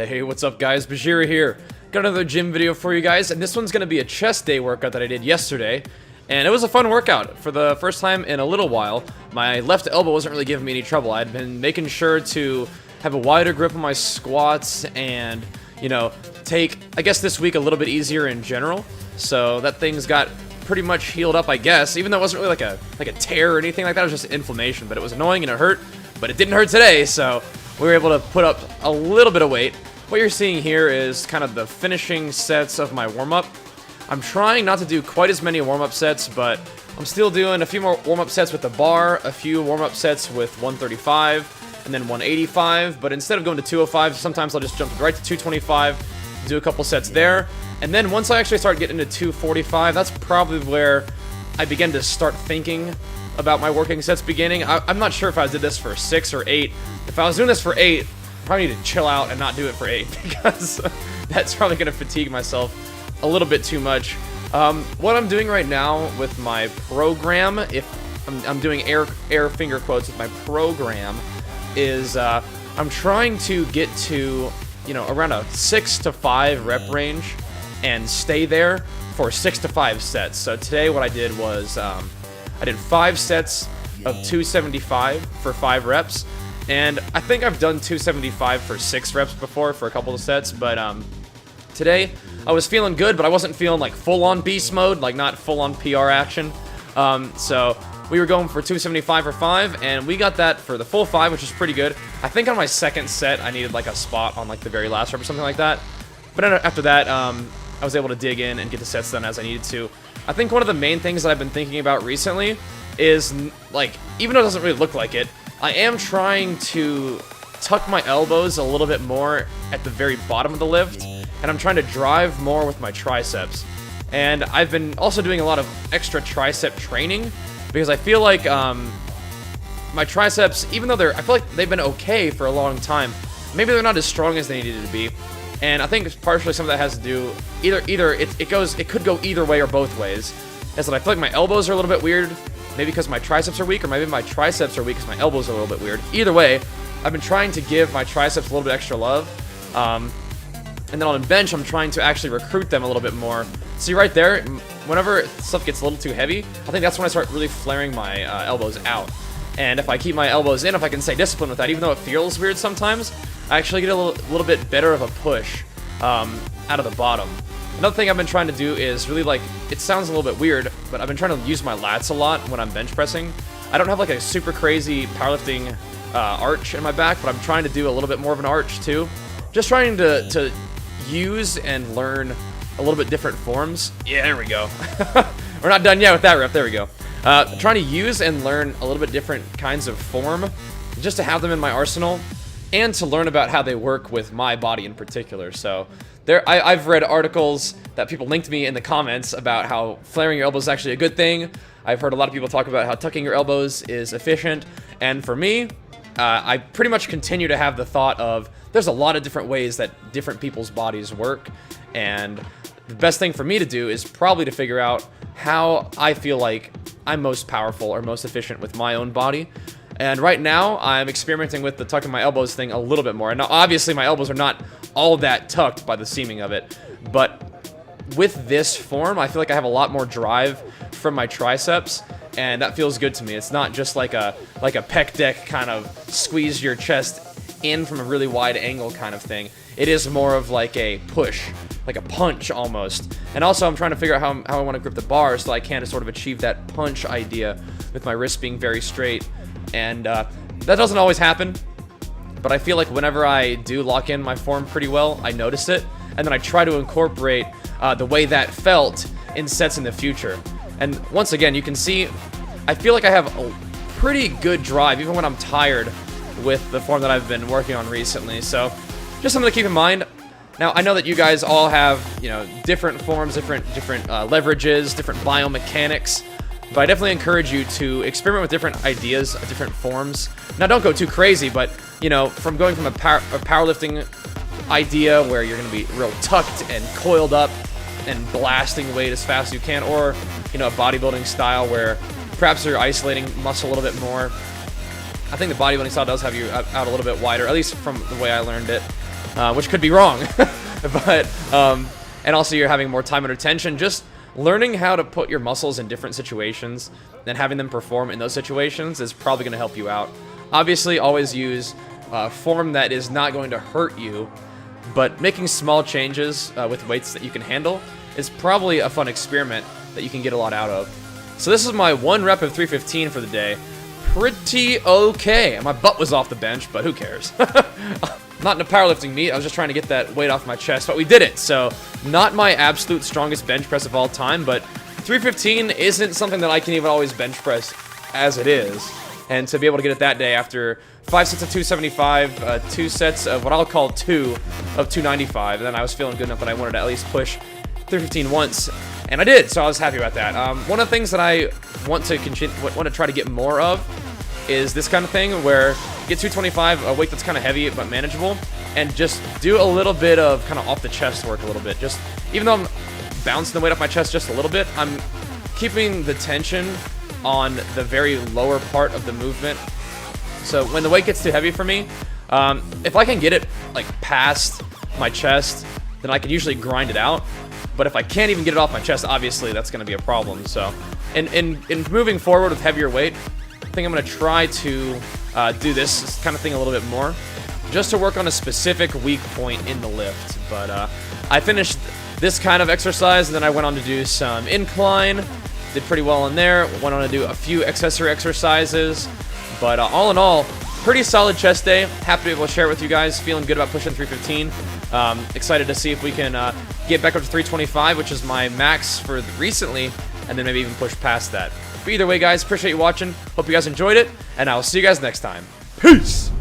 Hey, what's up guys? Bajheera here. Got another gym video for you guys, and this one's going to be a chest day workout that I did yesterday. And it was a fun workout. For the first time in a little while, my left elbow wasn't really giving me any trouble. I'd been making sure to have a wider grip on my squats and, you know, take, I guess this week a little bit easier in general. So that thing's got pretty much healed up, I guess, even though it wasn't really like a tear or anything like that. It was just inflammation, but it was annoying and it hurt, but it didn't hurt today, so we were able to put up a little bit of weight. What you're seeing here is kind of the finishing sets of my warm-up. I'm trying not to do quite as many warm-up sets, but I'm still doing a few more warm-up sets with the bar, a few warm-up sets with 135, and then 185, but instead of going to 205, sometimes I'll just jump right to 225, do a couple sets there, and then once I actually start getting into 245, that's probably where I begin to start thinking about my working sets beginning. I'm not sure if I did this for 6 or 8. If I was doing this for 8, I probably need to chill out and not do it for 8, because that's probably going to fatigue myself a little bit too much. What I'm doing right now with my program, if I'm doing air finger quotes with my program, is I'm trying to get to, you know, around a 6 to 5 rep range and stay there for 6 to 5 sets. So today what I did was I did 5 sets of 275 for 5 reps. And I think I've done 275 for 6 reps before for a couple of sets, but today I was feeling good, but I wasn't feeling like full-on beast mode, like not full-on PR action. So we were going for 275 for 5, and we got that for the full 5, which is pretty good. I think on my second set I needed like a spot on like the very last rep or something like that. But then after that, I was able to dig in and get the sets done as I needed to. I think one of the main things that I've been thinking about recently is, like, even though it doesn't really look like it, I am trying to tuck my elbows a little bit more at the very bottom of the lift, and I'm trying to drive more with my triceps. And I've been also doing a lot of extra tricep training, because I feel like my triceps, even though I feel like they've been okay for a long time, maybe they're not as strong as they needed to be. And I think partially some of that has to do, it could go either way or both ways. Is that I feel like my elbows are a little bit weird, maybe because my triceps are weak, or maybe my triceps are weak because my elbows are a little bit weird. Either way, I've been trying to give my triceps a little bit extra love. And then on the bench, I'm trying to actually recruit them a little bit more. See right there, whenever stuff gets a little too heavy, I think that's when I start really flaring my elbows out. And if I keep my elbows in, if I can stay disciplined with that, even though it feels weird sometimes, I actually get a little bit better of a push out of the bottom. Another thing I've been trying to do is really, like, it sounds a little bit weird, but I've been trying to use my lats a lot when I'm bench pressing. I don't have like a super crazy powerlifting arch in my back, but I'm trying to do a little bit more of an arch too. Just trying to use and learn a little bit different forms. Yeah, there we go. We're not done yet with that rep. There we go. Trying to use and learn a little bit different kinds of form, just to have them in my arsenal, and to learn about how they work with my body in particular. So I've read articles that people linked me in the comments about how flaring your elbows is actually a good thing. I've heard a lot of people talk about how tucking your elbows is efficient. And for me, I pretty much continue to have the thought of there's a lot of different ways that different people's bodies work. And the best thing for me to do is probably to figure out how I feel like I'm most powerful or most efficient with my own body. And right now, I'm experimenting with the tucking my elbows thing a little bit more. And now, obviously, my elbows are not all that tucked by the seaming of it. But with this form, I feel like I have a lot more drive from my triceps, and that feels good to me. It's not just like a pec deck kind of squeeze your chest in from a really wide angle kind of thing. It is more of like a push, like a punch almost. And also, I'm trying to figure out how I want to grip the bar so I can sort of achieve that punch idea with my wrist being very straight. And that doesn't always happen, but I feel like whenever I do lock in my form pretty well, I notice it, and then I try to incorporate the way that felt in sets in the future. And once again, you can see, I feel like I have a pretty good drive, even when I'm tired with the form that I've been working on recently. So just something to keep in mind. Now, I know that you guys all have, you know, different forms, different leverages, different biomechanics. But I definitely encourage you to experiment with different ideas, different forms. Now, don't go too crazy, but, you know, from going from a powerlifting idea where you're going to be real tucked and coiled up and blasting weight as fast as you can, or, you know, a bodybuilding style where perhaps you're isolating muscle a little bit more. I think the bodybuilding style does have you out a little bit wider, at least from the way I learned it. which could be wrong. But, and also you're having more time under tension. Just learning how to put your muscles in different situations and having them perform in those situations is probably going to help you out. Obviously, always use form that is not going to hurt you, but making small changes with weights that you can handle is probably a fun experiment that you can get a lot out of. So this is my 1 rep of 315 for the day. Pretty okay. My butt was off the bench, but who cares? Not in a powerlifting meet, I was just trying to get that weight off my chest, but we did it. So not my absolute strongest bench press of all time, but 315 isn't something that I can even always bench press as it is. And to be able to get it that day after 5 sets of 275, 2 sets of what I'll call 2 of 295, and then I was feeling good enough that I wanted to at least push 315 once, and I did, so I was happy about that. One of the things that I want to try to get more of is this kind of thing where you get 225, a weight that's kind of heavy but manageable, and just do a little bit of kind of off the chest work a little bit. Just even though I'm bouncing the weight off my chest just a little bit, I'm keeping the tension on the very lower part of the movement. So when the weight gets too heavy for me, if I can get it like past my chest, then I can usually grind it out. But if I can't even get it off my chest, obviously that's going to be a problem. So in moving forward with heavier weight, I think I'm going to try to do this kind of thing a little bit more, just to work on a specific weak point in the lift. But I finished this kind of exercise, and then I went on to do some incline. Did pretty well in there. Went on to do a few accessory exercises. But all in all, pretty solid chest day. Happy to be able to share it with you guys. Feeling good about pushing 315. Excited to see if we can get back up to 325, which is my max for recently, and then maybe even push past that. But either way, guys, appreciate you watching. Hope you guys enjoyed it, and I will see you guys next time. Peace!